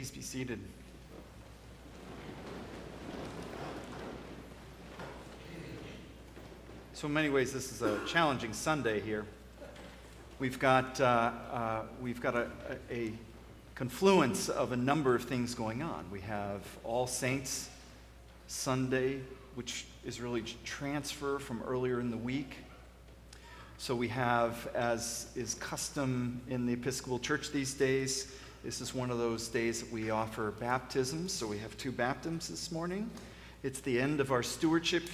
Please be seated. So in many ways, this is a challenging Sunday here. We've got a confluence of a number of things going on. We have All Saints Sunday, which is really transfer from earlier in the week. So we have, as is custom in the Episcopal Church these days, this is one of those days that we offer baptisms. So we have 2 baptisms this morning. It's the end of our stewardship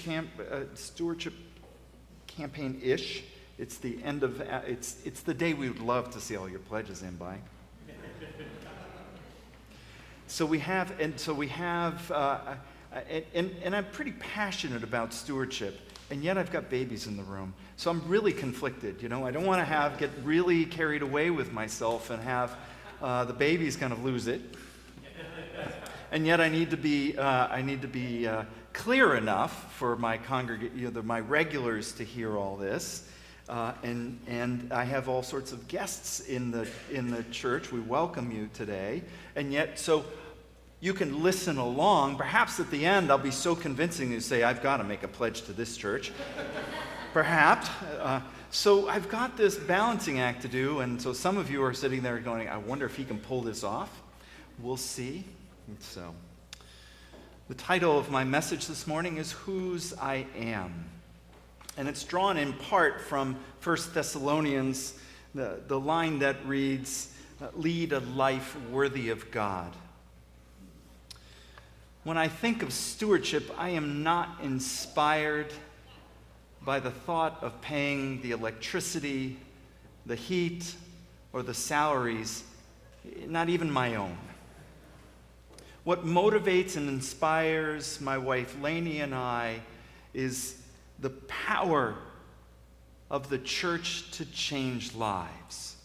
campaign-ish. It's the end of it's the day we would love to see all your pledges in by. And I'm pretty passionate about stewardship, and yet I've got babies in the room. So I'm really conflicted, I don't want to get really carried away with myself and have the babies kind of lose it. And yet I need to be clear enough for my my regulars to hear all this. And I have all sorts of guests in the church. We welcome you today. And yet, so you can listen along. Perhaps at the end I'll be so convincing you say, I've got to make a pledge to this church. Perhaps. So I've got this balancing act to do, and so some of you are sitting there going, I wonder if he can pull this off. We'll see. And so the title of my message this morning is Whose I Am. And it's drawn in part from 1 Thessalonians, the line that reads, lead a life worthy of God. When I think of stewardship, I am not inspired by the thought of paying the electricity, the heat, or the salaries, not even my own. What motivates and inspires my wife Lainey and I is the power of the church to change lives.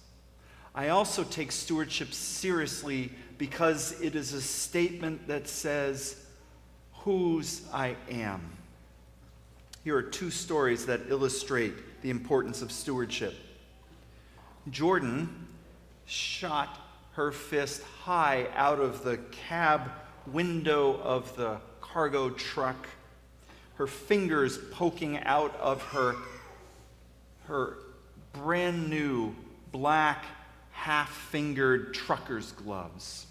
I also take stewardship seriously because it is a statement that says, whose I am. Here are 2 stories that illustrate the importance of stewardship. Jordan shot her fist high out of the cab window of the cargo truck, her fingers poking out of her brand new black half-fingered trucker's gloves.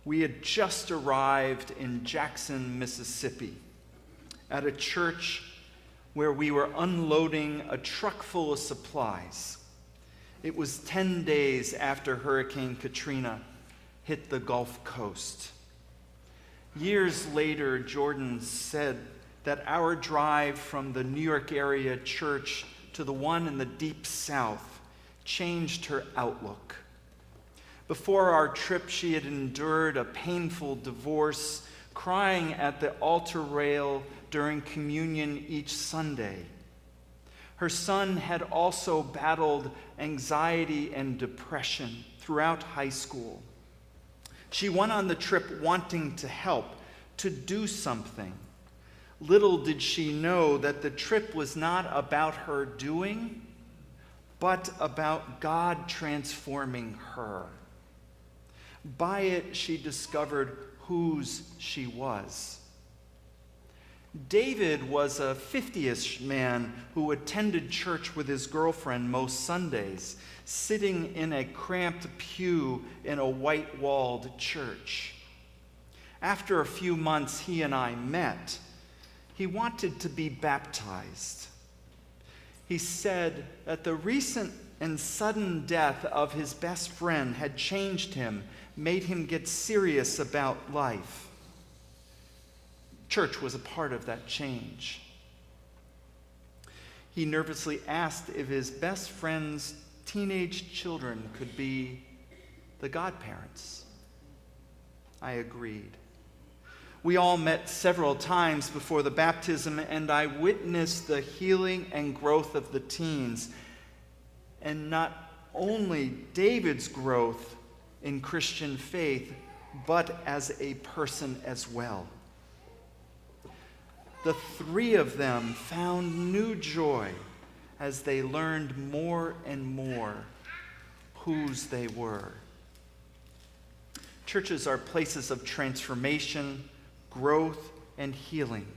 We had just arrived in Jackson, Mississippi, at a church where we were unloading a truck full of supplies. It was 10 days after Hurricane Katrina hit the Gulf Coast. Years later, Jordan said that our drive from the New York area church to the one in the deep South changed her outlook. Before our trip, she had endured a painful divorce, crying at the altar rail during communion each Sunday. Her son had also battled anxiety and depression throughout high school. She went on the trip wanting to help, to do something. Little did she know that the trip was not about her doing, but about God transforming her. By it, she discovered whose she was. David was a 50-ish man who attended church with his girlfriend most Sundays, sitting in a cramped pew in a white-walled church. After a few months, he and I met. He wanted to be baptized. He said that the recent and sudden death of his best friend had changed him, made him get serious about life. Church was a part of that change. He nervously asked if his best friend's teenage children could be the godparents. I agreed. We all met several times before the baptism, and I witnessed the healing and growth of the teens, and not only David's growth in Christian faith, but as a person as well. The 3 of them found new joy as they learned more and more whose they were. Churches are places of transformation, growth, and healing.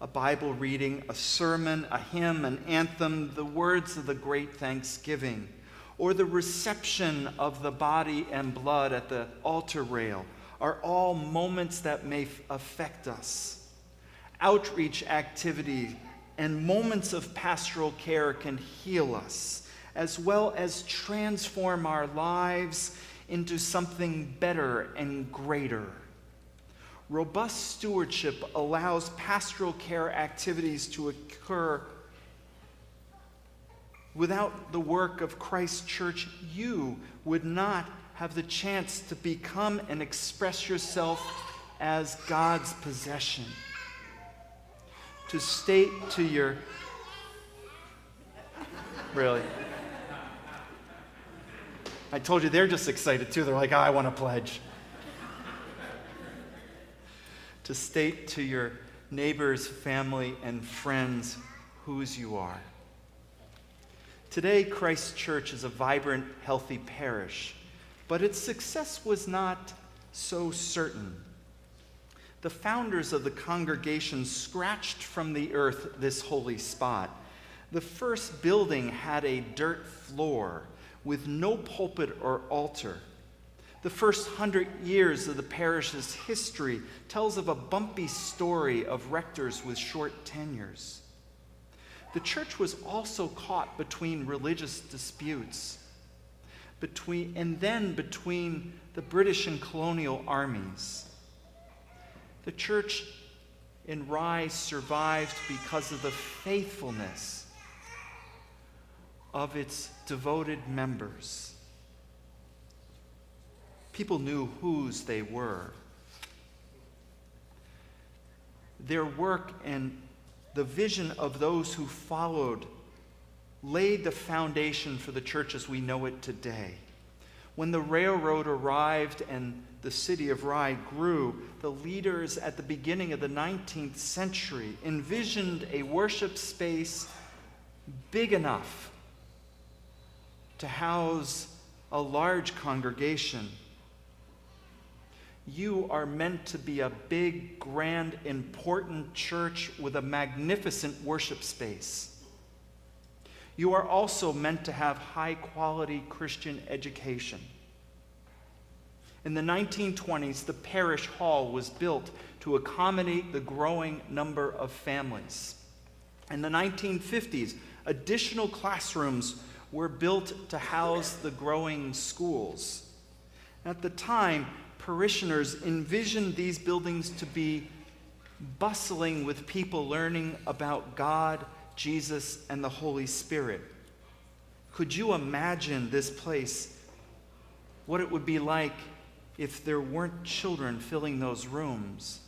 A Bible reading, a sermon, a hymn, an anthem, the words of the great thanksgiving, or the reception of the body and blood at the altar rail are all moments that may affect us. Outreach activity and moments of pastoral care can heal us, as well as transform our lives into something better and greater. Robust stewardship allows pastoral care activities to occur. Without the work of Christ's church, you would not have the chance to become and express yourself as God's possession. To state to your... Really? I told you they're just excited too. They're like, I want to pledge. To state to your neighbors, family, and friends whose you are. Today, Christ's Church is a vibrant, healthy parish, but its success was not so certain. The founders of the congregation scratched from the earth this holy spot. The first building had a dirt floor with no pulpit or altar. The first 100 years of the parish's history tells of a bumpy story of rectors with short tenures. The church was also caught between religious disputes, between the British and colonial armies. The church in Rye survived because of the faithfulness of its devoted members. People knew whose they were. Their work and the vision of those who followed laid the foundation for the church as we know it today. When the railroad arrived and the city of Rye grew, the leaders at the beginning of the 19th century envisioned a worship space big enough to house a large congregation. You are meant to be a big, grand, important church with a magnificent worship space. You are also meant to have high-quality Christian education. In the 1920s, the parish hall was built to accommodate the growing number of families. In the 1950s, additional classrooms were built to house the growing schools. At the time, parishioners envisioned these buildings to be bustling with people learning about God, Jesus, and the Holy Spirit. Could you imagine this place, what it would be like if there weren't children filling those rooms?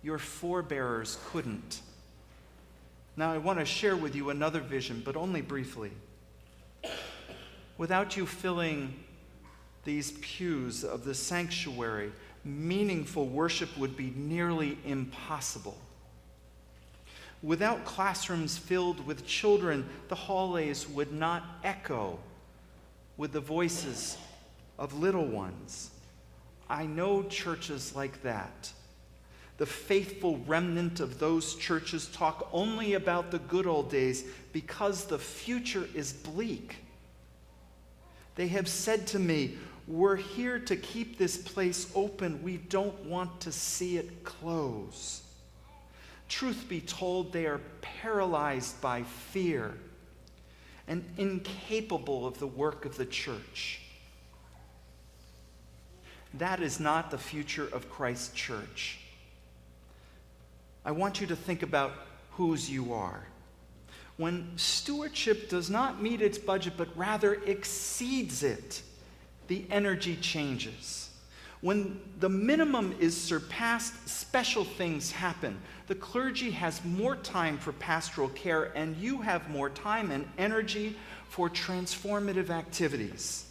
Your forebears couldn't. Now, I want to share with you another vision, but only briefly. Without you filling these pews of the sanctuary, meaningful worship would be nearly impossible. Without classrooms filled with children, the hallways would not echo with the voices of little ones. I know churches like that. The faithful remnant of those churches talk only about the good old days because the future is bleak. They have said to me, "We're here to keep this place open. We don't want to see it close." Truth be told, they are paralyzed by fear and incapable of the work of the church. That is not the future of Christ's church. I want you to think about whose you are. When stewardship does not meet its budget, but rather exceeds it, the energy changes. When the minimum is surpassed, special things happen. The clergy has more time for pastoral care, and you have more time and energy for transformative activities.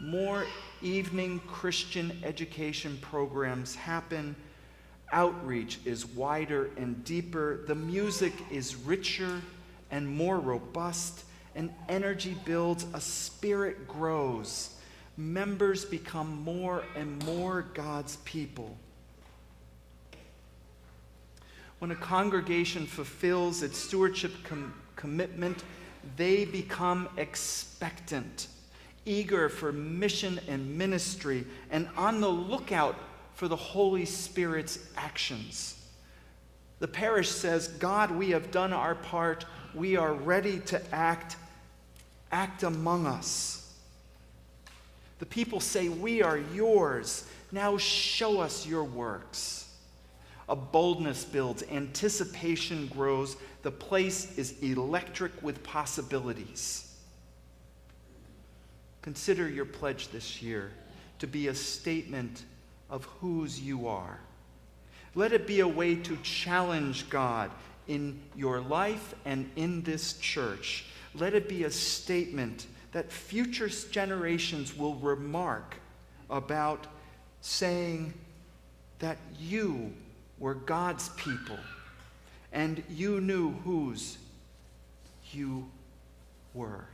More evening Christian education programs happen. Outreach is wider and deeper. The music is richer and more robust. And energy builds. A spirit grows. members become more and more God's people. When a congregation fulfills its stewardship commitment, they become expectant, eager for mission and ministry, and on the lookout for the Holy Spirit's actions. The parish says, God, we have done our part. We are ready to act. Act among us. The people say, we are yours. Now show us your works. A boldness builds, anticipation grows, the place is electric with possibilities. Consider your pledge this year to be a statement of whose you are. Let it be a way to challenge God in your life and in this church. Let it be a statement that future generations will remark about, saying that you were God's people, and you knew whose you were.